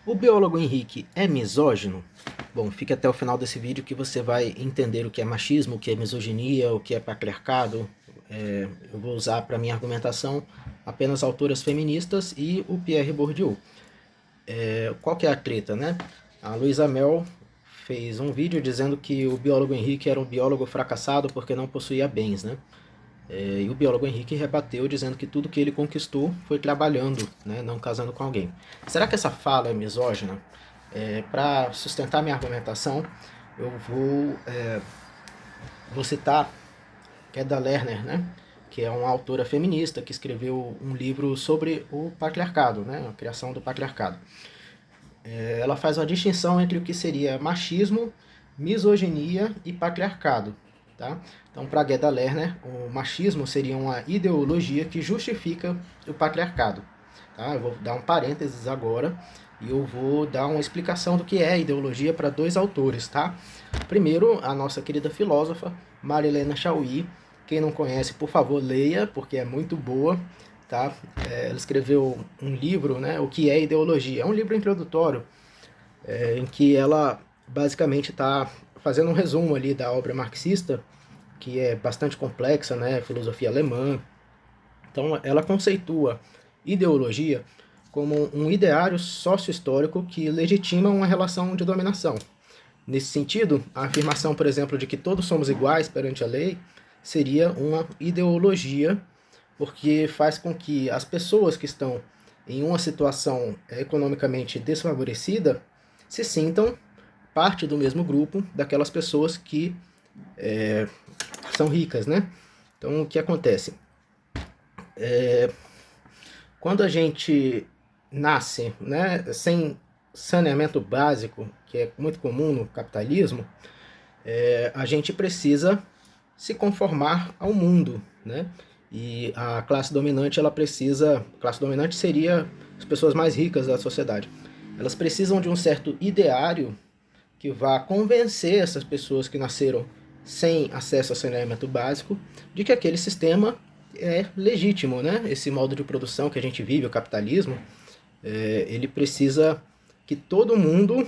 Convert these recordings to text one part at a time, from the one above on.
O biólogo Henrique é misógino? Bom, fique até o final desse vídeo que você vai entender o que é machismo, o que é misoginia, o que é patriarcado. Eu vou usar para minha argumentação apenas autoras feministas e o Pierre Bourdieu. Qual que é a treta, né? A Luísa Mel fez um vídeo dizendo que o biólogo Henrique era um biólogo fracassado porque não possuía bens, né? E o biólogo Henrique rebateu dizendo que tudo que ele conquistou foi trabalhando, né, não casando com alguém. Será que essa fala é misógina? Para sustentar minha argumentação, eu vou citar Gerda Lerner, né, que é uma autora feminista que escreveu um livro sobre o patriarcado, né, a criação do patriarcado. Ela faz uma distinção entre o que seria machismo, misoginia e patriarcado. Tá? Então, para Gerda Lerner, o machismo seria uma ideologia que justifica o patriarcado. Tá? Eu vou dar um parênteses agora e eu vou dar uma explicação do que é ideologia para dois autores. Tá? Primeiro, a nossa querida filósofa Marilena Chauí. Quem não conhece, por favor, leia, porque é muito boa. Tá? Ela escreveu um livro, né, O que é Ideologia. É um livro introdutório em que ela basicamente está fazendo um resumo ali da obra marxista, que é bastante complexa, né, filosofia alemã. Então ela conceitua ideologia como um ideário sócio-histórico que legitima uma relação de dominação. Nesse sentido, a afirmação, por exemplo, de que todos somos iguais perante a lei seria uma ideologia, porque faz com que as pessoas que estão em uma situação economicamente desfavorecida se sintam parte do mesmo grupo daquelas pessoas que são ricas, né? Então, o que acontece? Quando a gente nasce, né, sem saneamento básico, que é muito comum no capitalismo, a gente precisa se conformar ao mundo, né? E a classe dominante, ela precisa... A classe dominante seria as pessoas mais ricas da sociedade. Elas precisam de um certo ideário que vá convencer essas pessoas que nasceram sem acesso ao saneamento básico de que aquele sistema é legítimo, né? Esse modo de produção que a gente vive, o capitalismo, ele precisa que todo mundo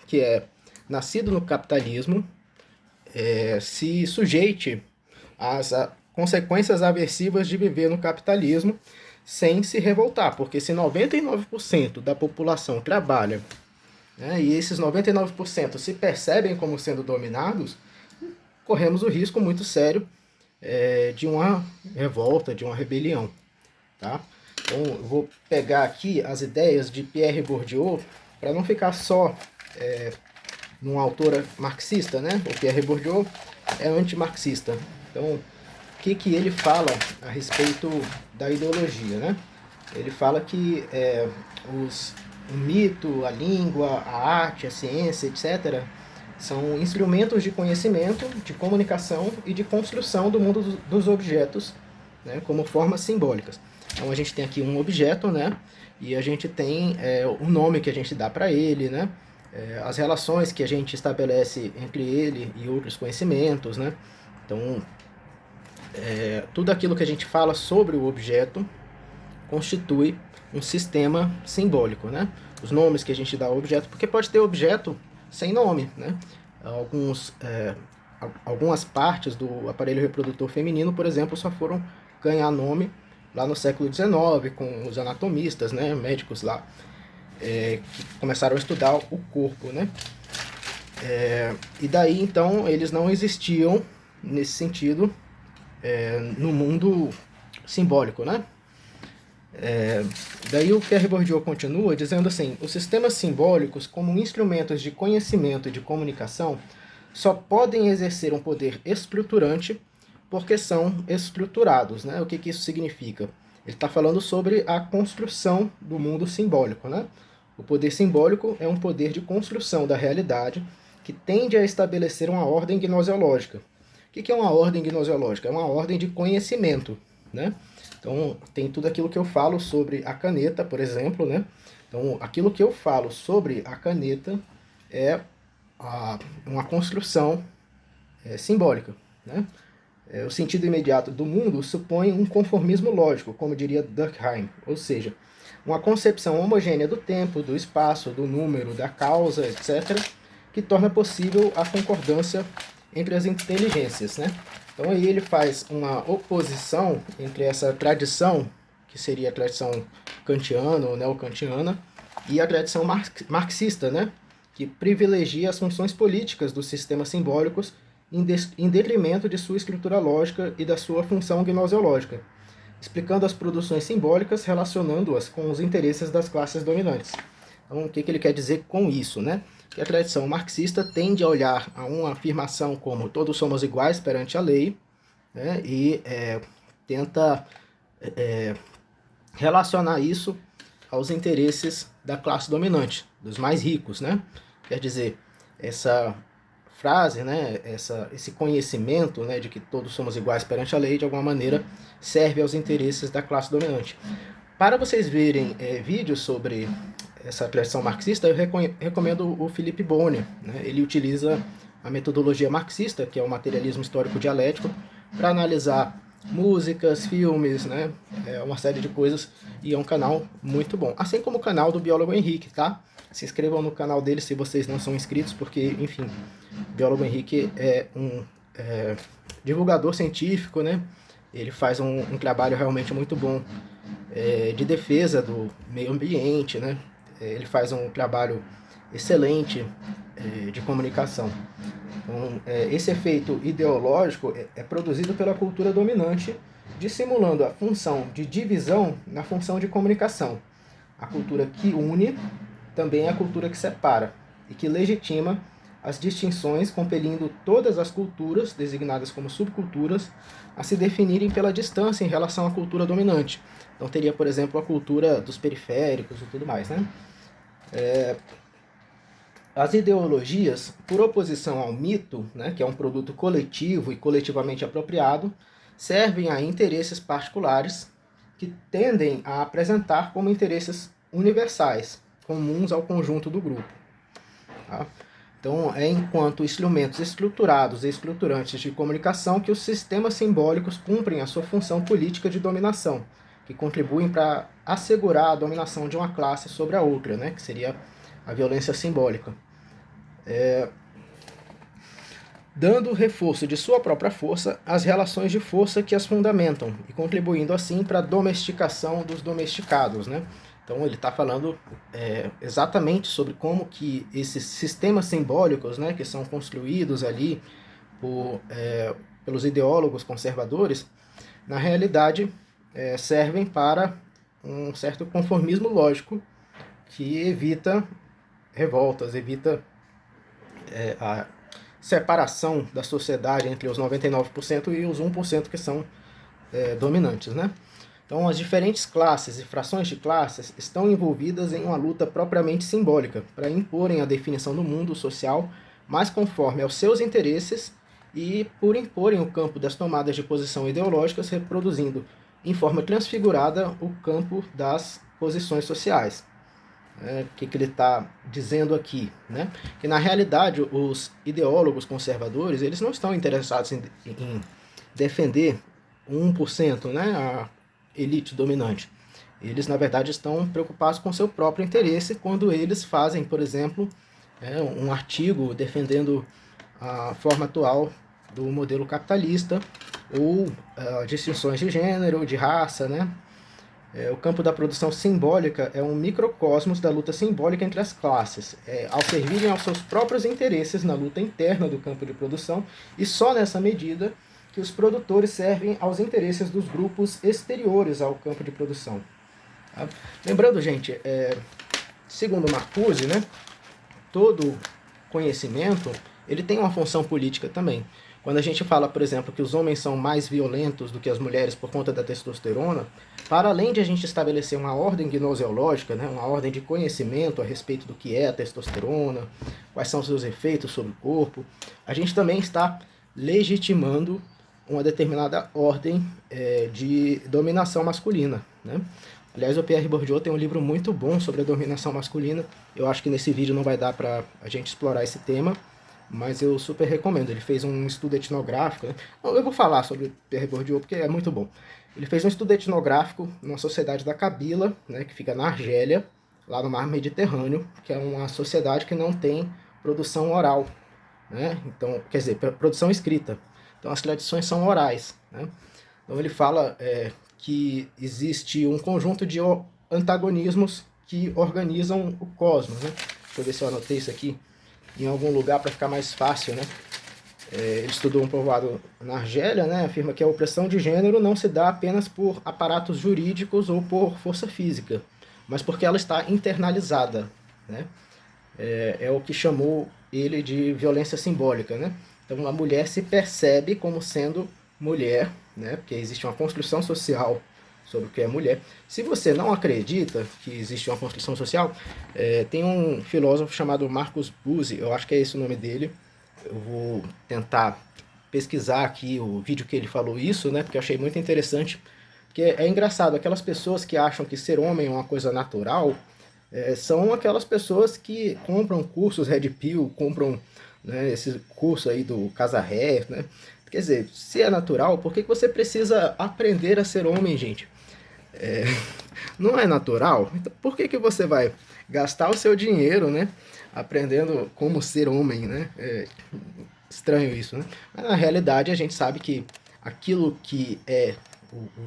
que é nascido no capitalismo se sujeite às consequências aversivas de viver no capitalismo sem se revoltar, porque se 99% da população trabalha, né, e esses 99% se percebem como sendo dominados, corremos o risco muito sério de uma revolta, de uma rebelião. Tá? Então, eu vou pegar aqui as ideias de Pierre Bourdieu, para não ficar só numa autora marxista, né? O Pierre Bourdieu é antimarxista. Então, o que ele fala a respeito da ideologia, né? Ele fala que o mito, a língua, a arte, a ciência, etc., são instrumentos de conhecimento, de comunicação e de construção do mundo dos objetos, né, como formas simbólicas. Então a gente tem aqui um objeto, né, e a gente tem o nome que a gente dá para ele, né, as relações que a gente estabelece entre ele e outros conhecimentos, né. Então tudo aquilo que a gente fala sobre o objeto constitui um sistema simbólico, né? Os nomes que a gente dá ao objeto, porque pode ter objeto sem nome, né? Algumas partes do aparelho reprodutor feminino, por exemplo, só foram ganhar nome lá no século XIX, com os anatomistas, né, médicos lá, que começaram a estudar o corpo, né? E daí, então, eles não existiam, nesse sentido, no mundo simbólico, né? Daí o Pierre Bourdieu continua dizendo assim: os sistemas simbólicos, como instrumentos de conhecimento e de comunicação, só podem exercer um poder estruturante porque são estruturados, né? O que isso significa? Ele está falando sobre a construção do mundo simbólico, né? O poder simbólico é um poder de construção da realidade que tende a estabelecer uma ordem gnoseológica. O que é uma ordem gnoseológica? É uma ordem de conhecimento, né? Então, tem tudo aquilo que eu falo sobre a caneta, por exemplo, né? Então, aquilo que eu falo sobre a caneta é uma construção simbólica, né? O sentido imediato do mundo supõe um conformismo lógico, como diria Durkheim, ou seja, uma concepção homogênea do tempo, do espaço, do número, da causa, etc., que torna possível a concordância entre as inteligências, né? Então aí ele faz uma oposição entre essa tradição, que seria a tradição kantiana ou neocantiana, e a tradição marxista, né? Que privilegia as funções políticas dos sistemas simbólicos em detrimento de sua estrutura lógica e da sua função gnoseológica, explicando as produções simbólicas, relacionando-as com os interesses das classes dominantes. Então, o que ele quer dizer com isso, né? Que a tradição marxista tende a olhar a uma afirmação como todos somos iguais perante a lei, né? E tenta relacionar isso aos interesses da classe dominante, dos mais ricos, né? Quer dizer, essa frase, né, esse conhecimento, né, de que todos somos iguais perante a lei, de alguma maneira serve aos interesses da classe dominante. Para vocês verem vídeos sobre essa tradição marxista, eu recomendo o Philippe Bonner, né? Ele utiliza a metodologia marxista, que é o materialismo histórico dialético, para analisar músicas, filmes, né? Uma série de coisas, e é um canal muito bom. Assim como o canal do biólogo Henrique, tá? Se inscrevam no canal dele se vocês não são inscritos, porque, enfim, o biólogo Henrique é um divulgador científico, né? Ele faz um trabalho realmente muito bom de defesa do meio ambiente, né? Ele faz um trabalho excelente de comunicação. Então, esse efeito ideológico é produzido pela cultura dominante, dissimulando a função de divisão na função de comunicação. A cultura que une também é a cultura que separa e que legitima as distinções, compelindo todas as culturas, designadas como subculturas, a se definirem pela distância em relação à cultura dominante. Então teria, por exemplo, a cultura dos periféricos e tudo mais, né? As ideologias, por oposição ao mito, né, que é um produto coletivo e coletivamente apropriado, servem a interesses particulares que tendem a apresentar como interesses universais, comuns ao conjunto do grupo. Tá? Então, é enquanto instrumentos estruturados e estruturantes de comunicação que os sistemas simbólicos cumprem a sua função política de dominação, que contribuem para assegurar a dominação de uma classe sobre a outra, né, que seria a violência simbólica. Dando reforço de sua própria força às relações de força que as fundamentam e contribuindo assim para a domesticação dos domesticados, né? Então ele está falando exatamente sobre como que esses sistemas simbólicos, né, que são construídos ali pelos ideólogos conservadores, na realidade servem para um certo conformismo lógico que evita revoltas, evita a separação da sociedade entre os 99% e os 1% que são dominantes, né? Então, as diferentes classes e frações de classes estão envolvidas em uma luta propriamente simbólica para imporem a definição do mundo social mais conforme aos seus interesses e por imporem o campo das tomadas de posição ideológicas, reproduzindo em forma transfigurada o campo das posições sociais. O que ele está dizendo aqui, né? Que na realidade os ideólogos conservadores eles não estão interessados em defender 1%, né, a elite dominante. Eles na verdade estão preocupados com seu próprio interesse quando eles fazem, por exemplo, um artigo defendendo a forma atual do modelo capitalista ou distinções de gênero, de raça, né? O campo da produção simbólica é um microcosmos da luta simbólica entre as classes, ao servirem aos seus próprios interesses na luta interna do campo de produção, e só nessa medida que os produtores servem aos interesses dos grupos exteriores ao campo de produção. Tá? Lembrando, gente, segundo Marcuse, né, todo conhecimento ele tem uma função política também. Quando a gente fala, por exemplo, que os homens são mais violentos do que as mulheres por conta da testosterona, para além de a gente estabelecer uma ordem gnoseológica, né, uma ordem de conhecimento a respeito do que é a testosterona, quais são os seus efeitos sobre o corpo, a gente também está legitimando uma determinada ordem de dominação masculina, né? Aliás, o Pierre Bourdieu tem um livro muito bom sobre a dominação masculina. Eu acho que nesse vídeo não vai dar para a gente explorar esse tema, mas eu super recomendo. Ele fez um estudo etnográfico, né? Eu vou falar sobre Pierre Bourdieu porque é muito bom. Ele fez um estudo etnográfico numa sociedade da Cabila, né, que fica na Argélia, lá no mar Mediterrâneo, que é uma sociedade que não tem produção oral, né? Então, quer dizer, produção escrita. Então as tradições são orais, né? Então ele fala que existe um conjunto de antagonismos que organizam o cosmos, né? Deixa eu ver se eu anotei isso aqui em algum lugar para ficar mais fácil, né? Ele estudou um povoado na Argélia, né? Afirma que a opressão de gênero não se dá apenas por aparatos jurídicos ou por força física, mas porque ela está internalizada, né? É o que chamou ele de violência simbólica, né? Então a mulher se percebe como sendo mulher, né? Porque existe uma construção social sobre o que é mulher. Se você não acredita que existe uma construção social, tem um filósofo chamado Marcus Buzi, eu acho que é esse o nome dele. Eu vou tentar pesquisar aqui o vídeo que ele falou isso, né? Porque eu achei muito interessante. Porque é engraçado, aquelas pessoas que acham que ser homem é uma coisa natural, são aquelas pessoas que compram cursos Red Pill, compram, né, esse curso aí do Casa Ré, né? Quer dizer, se é natural, por que você precisa aprender a ser homem, gente? Não é natural? Então por que você vai gastar o seu dinheiro, né, aprendendo como ser homem, né? É estranho isso, né? Mas na realidade a gente sabe que aquilo que é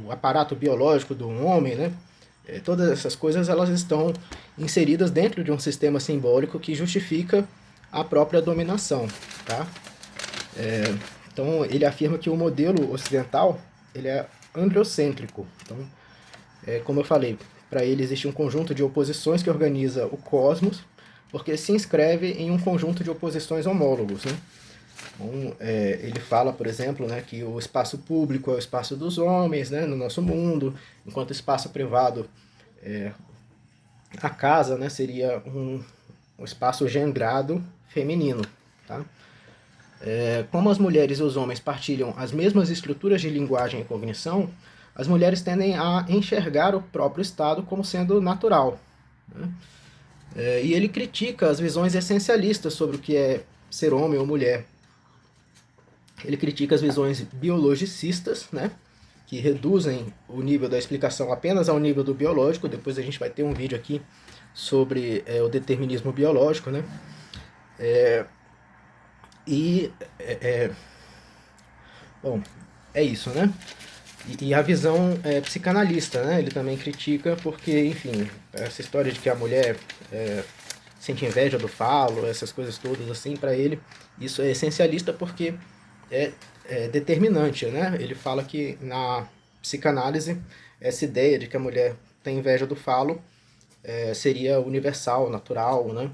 o aparato biológico do homem, né? Todas essas coisas elas estão inseridas dentro de um sistema simbólico que justifica a própria dominação, tá? Então ele afirma que o modelo ocidental ele é androcêntrico. Então, como eu falei, para ele existe um conjunto de oposições que organiza o cosmos, porque se inscreve em um conjunto de oposições homólogos, né? Então, ele fala, por exemplo, né, que o espaço público é o espaço dos homens, né, no nosso mundo, enquanto o espaço privado, a casa, né, seria um espaço gengrado feminino. Tá? Como as mulheres e os homens partilham as mesmas estruturas de linguagem e cognição, as mulheres tendem a enxergar o próprio estado como sendo natural. Né? E ele critica as visões essencialistas sobre o que é ser homem ou mulher. Ele critica as visões biologicistas, né, que reduzem o nível da explicação apenas ao nível do biológico. Depois a gente vai ter um vídeo aqui sobre o determinismo biológico, né? Bom, é isso, né? E a visão psicanalista, né? Ele também critica porque, enfim, essa história de que a mulher sente inveja do falo, essas coisas todas assim, para ele, isso é essencialista porque é determinante, né? Ele fala que na psicanálise essa ideia de que a mulher tem inveja do falo seria universal, natural, né?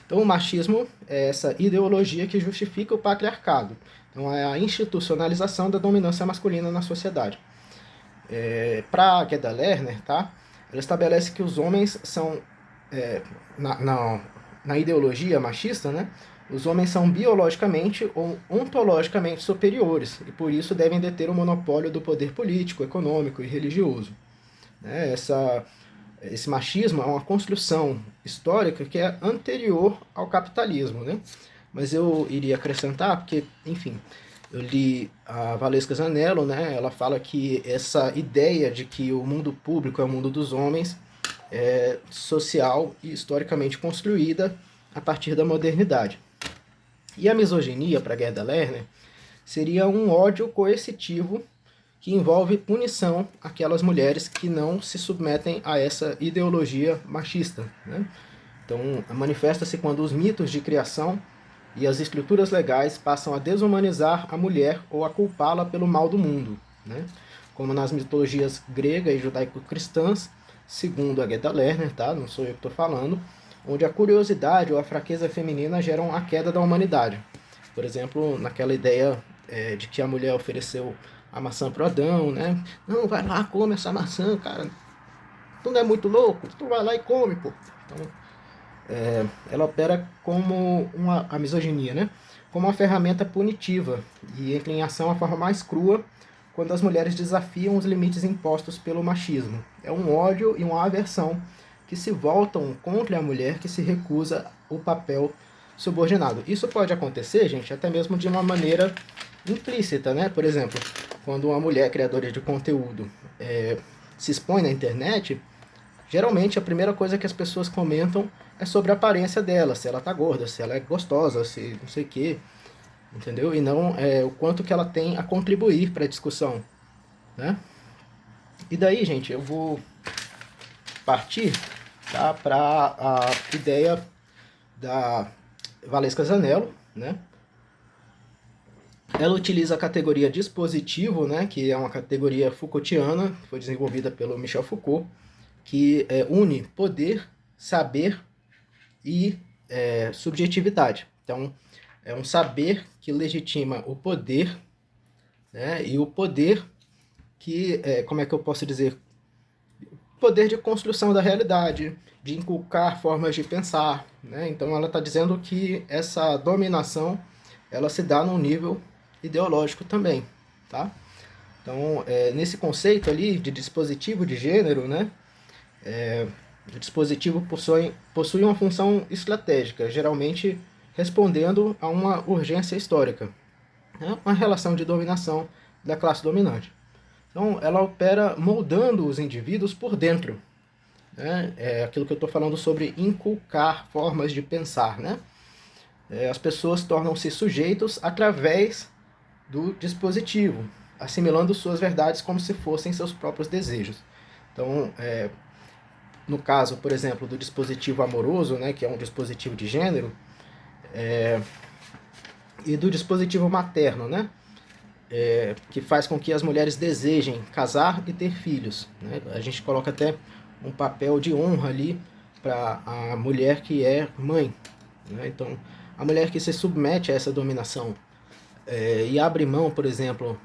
Então o machismo é essa ideologia que justifica o patriarcado. Então é a institucionalização da dominância masculina na sociedade. Para Gerda Lerner, tá? Ela estabelece que os homens são, na ideologia machista, né? Os homens são biologicamente ou ontologicamente superiores e por isso devem deter o monopólio do poder político, econômico e religioso. Esse machismo é uma construção histórica que é anterior ao capitalismo, né? Mas eu iria acrescentar, porque, enfim, eu li a Valesca Zanello, né? Ela fala que essa ideia de que o mundo público é o mundo dos homens é social e historicamente construída a partir da modernidade. E a misoginia, para Gerda Lerner, seria um ódio coercitivo que envolve punição àquelas mulheres que não se submetem a essa ideologia machista. Né? Então, manifesta-se quando os mitos de criação e as estruturas legais passam a desumanizar a mulher ou a culpá-la pelo mal do mundo. Né? Como nas mitologias grega e judaico-cristãs, segundo a Gerda Lerner, tá? Não sou eu que estou falando, onde a curiosidade ou a fraqueza feminina geram a queda da humanidade. Por exemplo, naquela ideia de que a mulher ofereceu a maçã para Adão, né? Não, vai lá, come essa maçã, cara. Tu não é muito louco? Tu vai lá e come, pô. Então, ela opera como a misoginia, né? Como uma ferramenta punitiva e entra em ação a forma mais crua quando as mulheres desafiam os limites impostos pelo machismo. É um ódio e uma aversão que se voltam contra a mulher que se recusa o papel subordinado. Isso pode acontecer, gente, até mesmo de uma maneira implícita, né? Por exemplo, quando uma mulher criadora de conteúdo se expõe na internet, geralmente a primeira coisa que as pessoas comentam é sobre a aparência dela, se ela tá gorda, se ela é gostosa, se não sei o que, entendeu? E não o quanto que ela tem a contribuir para a discussão, né? E daí, gente, eu vou partir, tá, para a ideia da Valesca Zanello, né? Ela utiliza a categoria dispositivo, né, que é uma categoria Foucaultiana, foi desenvolvida pelo Michel Foucault, que une poder, saber e subjetividade. Então, é um saber que legitima o poder, né, e o poder que, como é que eu posso dizer, poder de construção da realidade, de inculcar formas de pensar, né? Então ela está dizendo que essa dominação ela se dá num nível ideológico também, tá? Então, nesse conceito ali de dispositivo de gênero, né? O dispositivo possui uma função estratégica, geralmente respondendo a uma urgência histórica, né? Uma relação de dominação da classe dominante. Então, ela opera moldando os indivíduos por dentro, né? É aquilo que eu estou falando sobre inculcar formas de pensar, né? As pessoas tornam-se sujeitos através do dispositivo, assimilando suas verdades como se fossem seus próprios desejos. Então, no caso, por exemplo, do dispositivo amoroso, né, que é um dispositivo de gênero, e do dispositivo materno, né, que faz com que as mulheres desejem casar e ter filhos, né? A gente coloca até um papel de honra ali para a mulher que é mãe, né? Então, a mulher que se submete a essa dominação e abre mão, por exemplo,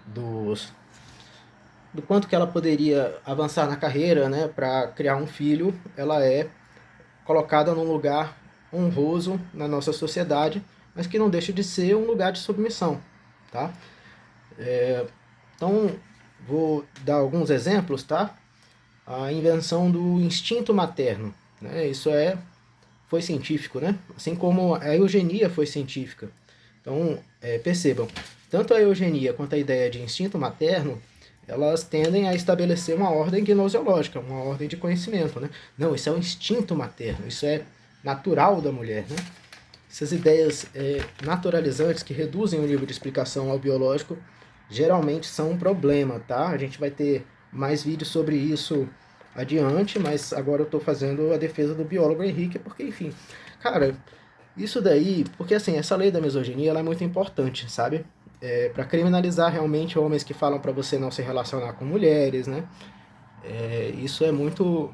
do quanto que ela poderia avançar na carreira, né, para criar um filho, ela é colocada num lugar honroso na nossa sociedade, mas que não deixa de ser um lugar de submissão, tá? Então, vou dar alguns exemplos, tá? A invenção do instinto materno, né? Isso foi científico, né? Assim como a eugenia foi científica. Então, percebam, tanto a eugenia quanto a ideia de instinto materno, elas tendem a estabelecer uma ordem gnoseológica, uma ordem de conhecimento, né? Não, isso é o instinto materno, isso é natural da mulher, né? Essas ideias naturalizantes que reduzem o nível de explicação ao biológico geralmente são um problema, tá? A gente vai ter mais vídeos sobre isso adiante, mas agora eu estou fazendo a defesa do biólogo Henrique, porque, enfim, cara, isso daí, porque assim, essa lei da misoginia ela é muito importante, sabe? Para criminalizar realmente homens que falam para você não se relacionar com mulheres, né? Isso é muito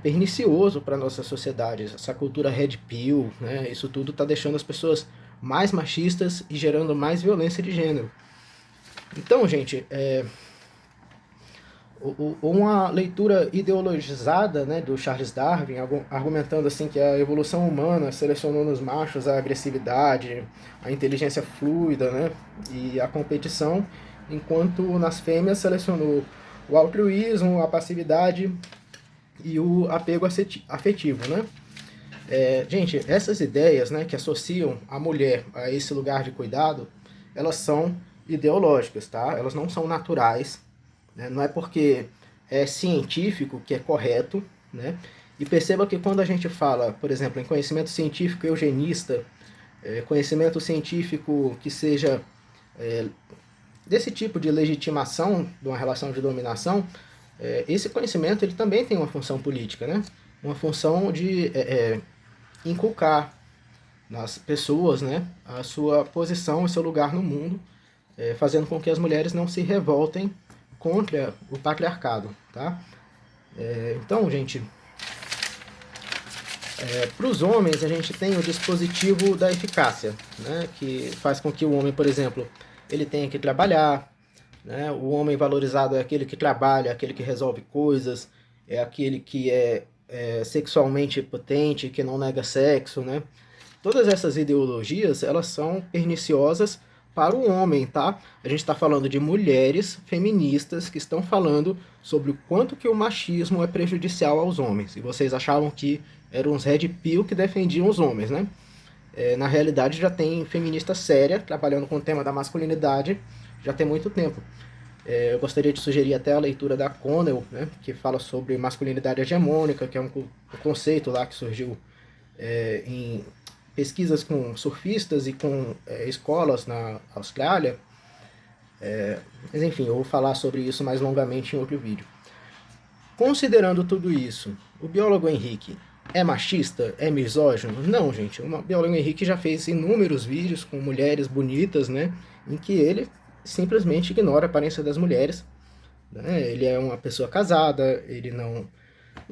pernicioso para nossa sociedade, essa cultura red pill, né? Isso tudo está deixando as pessoas mais machistas e gerando mais violência de gênero. Então, gente, uma leitura ideologizada, né, do Charles Darwin, argumentando assim que a evolução humana selecionou nos machos a agressividade, a inteligência fluida, né, e a competição, enquanto nas fêmeas selecionou o altruísmo, a passividade e o apego afetivo, né? Gente, essas ideias, né, que associam a mulher a esse lugar de cuidado, elas são ideológicas, tá? Elas não são naturais, né? Não é porque é científico que é correto, né? E perceba que quando a gente fala, por exemplo, em conhecimento científico eugenista, conhecimento científico que seja desse tipo de legitimação de uma relação de dominação, esse conhecimento ele também tem uma função política, né? Uma função de inculcar nas pessoas, né, a sua posição e seu lugar no mundo, fazendo com que as mulheres não se revoltem contra o patriarcado, tá? Então, gente, para os homens a gente tem o dispositivo da eficácia, né, que faz com que o homem, por exemplo, ele tenha que trabalhar, né? O homem valorizado é aquele que trabalha, aquele que resolve coisas, é aquele que é sexualmente potente, que não nega sexo, né? Todas essas ideologias, elas são perniciosas para o homem, tá? A gente está falando de mulheres feministas que estão falando sobre o quanto que o machismo é prejudicial aos homens. E vocês achavam que eram uns red pill que defendiam os homens, né? Na realidade, já tem feminista séria trabalhando com o tema da masculinidade, já tem muito tempo. Eu gostaria de sugerir até a leitura da Connell, né, que fala sobre masculinidade hegemônica, que é um conceito lá que surgiu em pesquisas com surfistas e com escolas na Austrália. Mas enfim, eu vou falar sobre isso mais longamente em outro vídeo. Considerando tudo isso, o biólogo Henrique é machista? É misógino? Não, gente. O biólogo Henrique já fez inúmeros vídeos com mulheres bonitas, né, em que ele simplesmente ignora a aparência das mulheres. Né? Ele é uma pessoa casada, ele não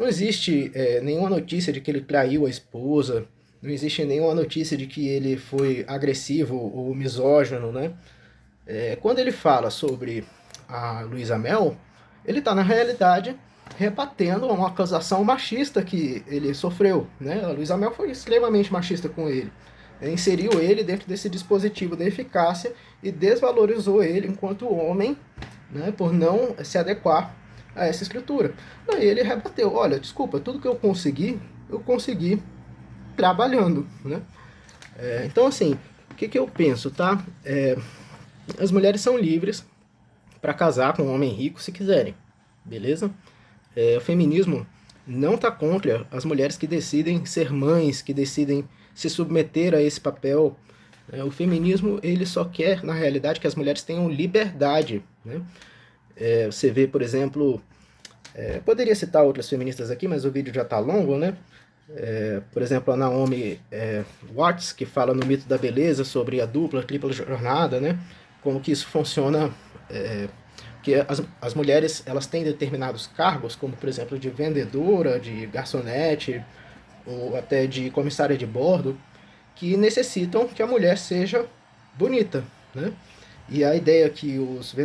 existe nenhuma notícia de que ele traiu a esposa, não existe nenhuma notícia de que ele foi agressivo ou misógino, né? Quando ele fala sobre a Luísa Mel, ele está, na realidade, rebatendo uma acusação machista que ele sofreu, né? A Luísa Mel foi extremamente machista com ele. Inseriu ele dentro desse dispositivo da eficácia e desvalorizou ele enquanto homem, né, por não se adequar a essa escritura. Daí ele rebateu, olha, desculpa, tudo que eu consegui trabalhando, né? Então, assim, o que eu penso, tá? As mulheres são livres para casar com um homem rico se quiserem, beleza? O feminismo não está contra as mulheres que decidem ser mães, que decidem se submeter a esse papel. O feminismo, ele só quer, na realidade, que as mulheres tenham liberdade, né? Você vê, por exemplo, poderia citar outras feministas aqui, mas o vídeo já está longo, né? Por exemplo, a Naomi Watts, que fala no Mito da Beleza sobre a dupla, tripla jornada, né? Como que isso funciona, que as mulheres elas têm determinados cargos, como por exemplo de vendedora, de garçonete, ou até de comissária de bordo, que necessitam que a mulher seja bonita, né? E a ideia que os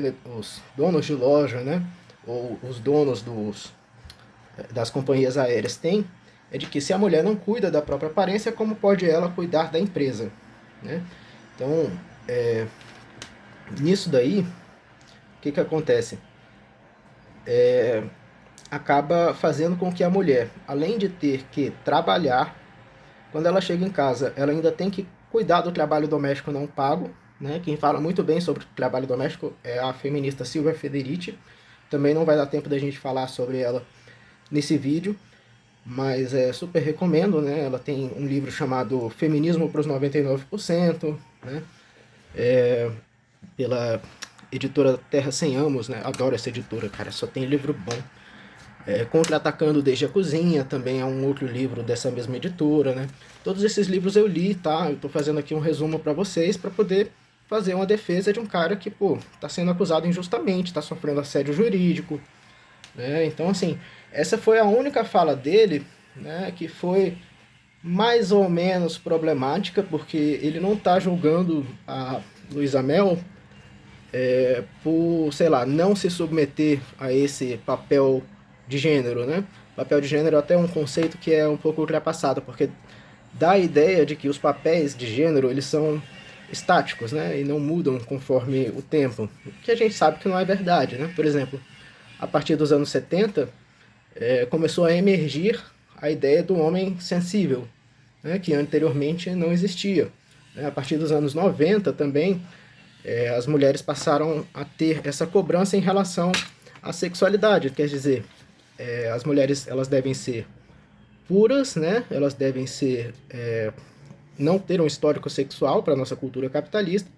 donos de loja, né, ou os donos das companhias aéreas têm, é de que se a mulher não cuida da própria aparência, como pode ela cuidar da empresa, né? Então, nisso daí, o que acontece? Acaba fazendo com que a mulher, além de ter que trabalhar, quando ela chega em casa, ela ainda tem que cuidar do trabalho doméstico não pago, né? Quem fala muito bem sobre o trabalho doméstico é a feminista Silvia Federici. Também não vai dar tempo da gente falar sobre ela nesse vídeo, mas super recomendo, né? Ela tem um livro chamado Feminismo para os 99%, né? Pela editora Terra Sem Amos, né? Adoro essa editora, cara, só tem livro bom. Contra-atacando desde a cozinha, também é um outro livro dessa mesma editora, né? Todos esses livros eu li, tá? Eu tô fazendo aqui um resumo para vocês, para poder fazer uma defesa de um cara que, pô, tá sendo acusado injustamente, tá sofrendo assédio jurídico, né? Então, assim, essa foi a única fala dele, né, que foi mais ou menos problemática, porque ele não tá julgando a Luísa Mel por, sei lá, não se submeter a esse papel de gênero, né? Papel de gênero é até um conceito que é um pouco ultrapassado, porque dá a ideia de que os papéis de gênero eles são estáticos, né? E não mudam conforme o tempo, que a gente sabe que não é verdade, né? Por exemplo, a partir dos anos 70, começou a emergir a ideia do homem sensível, né? Que anteriormente não existia. A partir dos anos 90 também, as mulheres passaram a ter essa cobrança em relação à sexualidade, quer dizer, as mulheres elas devem ser puras, né? Elas devem ser não ter um histórico sexual para a nossa cultura capitalista,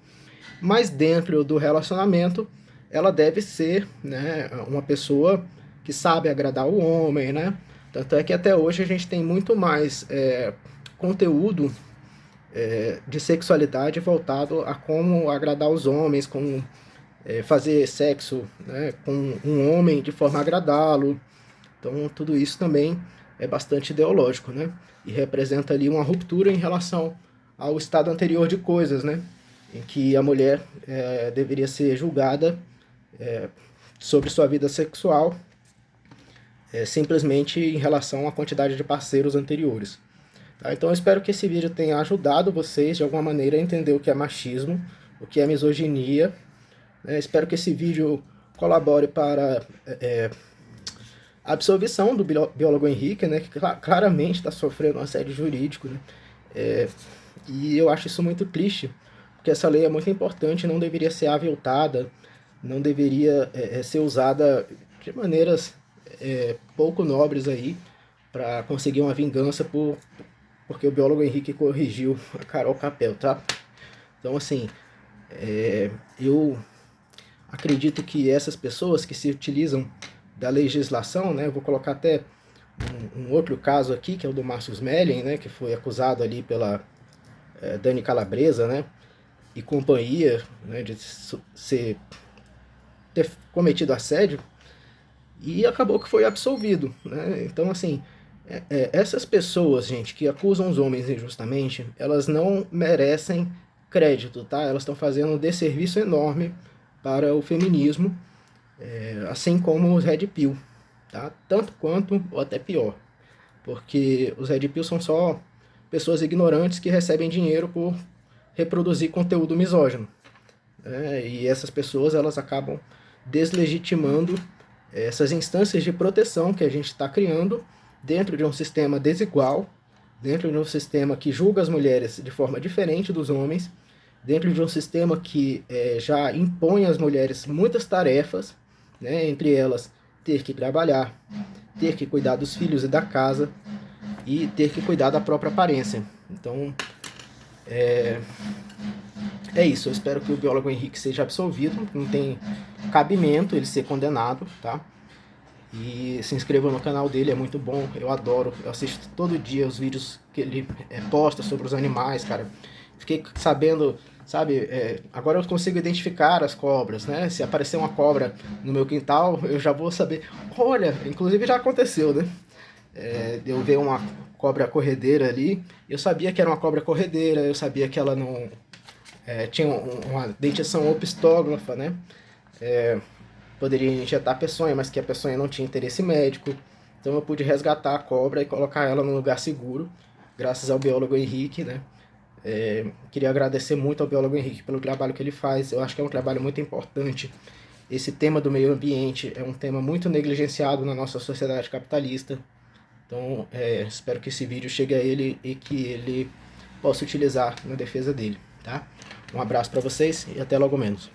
mas dentro do relacionamento ela deve ser, né, uma pessoa que sabe agradar o homem, né? Tanto é que até hoje a gente tem muito mais conteúdo de sexualidade voltado a como agradar os homens, como fazer sexo, né, com um homem de forma a agradá-lo. Então tudo isso também é bastante ideológico, né? E representa ali uma ruptura em relação ao estado anterior de coisas, né? Em que a mulher deveria ser julgada sobre sua vida sexual simplesmente em relação à quantidade de parceiros anteriores. Tá? Então eu espero que esse vídeo tenha ajudado vocês de alguma maneira a entender o que é machismo, o que é misoginia. Espero que esse vídeo colabore para a absolvição do biólogo Henrique, né, que claramente está sofrendo um assédio jurídico, né? E eu acho isso muito triste, porque essa lei é muito importante, não deveria ser aviltada, não deveria ser usada de maneiras pouco nobres aí, para conseguir uma vingança porque o biólogo Henrique corrigiu a Carol Capel, tá? Então, assim, eu acredito que essas pessoas que se utilizam da legislação, né, eu vou colocar até um outro caso aqui, que é o do Márcio Smelling, né, que foi acusado ali pela Dani Calabresa, né, e companhia, né, de ter cometido assédio, e acabou que foi absolvido, né? Então, assim, essas pessoas, gente, que acusam os homens injustamente, elas não merecem crédito, tá? Elas estão fazendo um desserviço enorme para o feminismo, assim como os Red Pill, tá? Tanto quanto, ou até pior, porque os Red Pill são só pessoas ignorantes que recebem dinheiro por reproduzir conteúdo misógino, né? E essas pessoas, elas acabam deslegitimando essas instâncias de proteção que a gente está criando dentro de um sistema desigual, dentro de um sistema que julga as mulheres de forma diferente dos homens, dentro de um sistema que já impõe às mulheres muitas tarefas, né, entre elas ter que trabalhar, ter que cuidar dos filhos e da casa e ter que cuidar da própria aparência. Então, é isso. Eu espero que o biólogo Henrique seja absolvido. Não tem cabimento ele ser condenado, tá? E se inscreva no canal dele, é muito bom, eu adoro, eu assisto todo dia os vídeos que ele posta sobre os animais, cara. Fiquei sabendo, sabe, agora eu consigo identificar as cobras, né? Se aparecer uma cobra no meu quintal, eu já vou saber. Olha, inclusive já aconteceu, né? Eu ver uma cobra corredeira ali, eu sabia que era uma cobra corredeira, eu sabia que ela não tinha uma dentição opistógrafa, né? Poderia injetar peçonha, mas que a peçonha não tinha interesse médico. Então eu pude resgatar a cobra e colocar ela num lugar seguro, graças ao biólogo Henrique, né? Queria agradecer muito ao biólogo Henrique pelo trabalho que ele faz. Eu acho que é um trabalho muito importante. Esse tema do meio ambiente é um tema muito negligenciado na nossa sociedade capitalista. Então espero que esse vídeo chegue a ele e que ele possa utilizar na defesa dele, tá? Um abraço para vocês e até logo menos.